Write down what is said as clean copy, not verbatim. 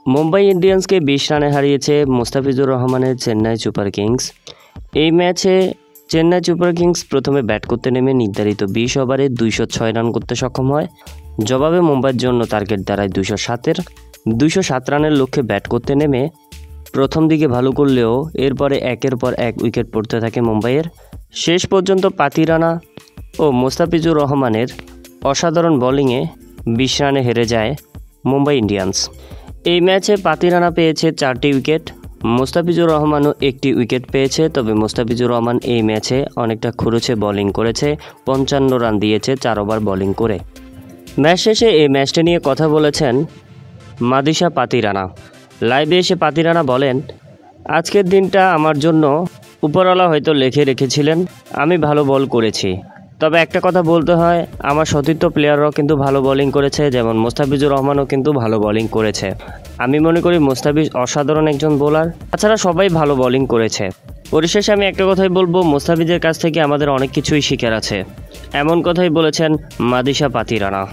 মুম্বাই ইন্ডিয়ান্সকে 20 রানে হারিয়েছে মুস্তাফিজুর রহমানের চেন্নাই সুপার কিংস। এই ম্যাচে চেন্নাই সুপার কিংস প্রথমে ব্যাট করতে নেমে নির্ধারিত 20 ওভারে 206 রান করতে সক্ষম হয়। জবাবে মুম্বাইয়ের জন্য টার্গেট দাঁড়ায় 207 রানের লক্ষ্যে ব্যাট করতে নেমে প্রথম দিকে ভালো করলেও এরপরে একের পর এক উইকেট পড়তে থাকে মুম্বাইয়ের। শেষ পর্যন্ত পাতি রানা ও মুস্তাফিজুর রহমানের অসাধারণ বোলিংয়ে 20 রানে হেরে যায় মুম্বাই ইন্ডিয়ান্স। এই ম্যাচে পাতি রানা পেয়েছে 4টি উইকেট, মুস্তাফিজুর রহমানও 1টি উইকেট পেয়েছে। তবে মুস্তাফিজুর রহমান এই ম্যাচে অনেকটা খুঁড়েছে বোলিং করেছে, 55 রান দিয়েছে 4 ওভার বোলিং করে। ম্যাচ শেষে এই ম্যাচটা নিয়ে কথা বলেছেন মাদিশা পাতি রানা। লাইভে এসে পাতি রানা বলেন, আজকের দিনটা আমার জন্য উপরওয়ালা হয়তো লিখে রেখেছিলেন, আমি ভালো বল করেছি। তবে একটা কথা বলতে হয়, আমার সতীর্থ প্লেয়াররাও কিন্তু ভালো বোলিং করেছে, যেমন মুস্তাফিজুর রহমানও কিন্তু ভালো বোলিং করেছে। আমি মনে করি মুস্তাফিজ অসাধারণ একজন বোলার, তাছাড়া সবাই ভালো বোলিং করেছে। পরিশেষে আমি একটা কথাই বলবো, মুস্তাফিজের কাছ থেকে আমাদের অনেক কিছুই শেখার আছে, এমন কথাই বলেছেন মাদিশা পাতি রানা।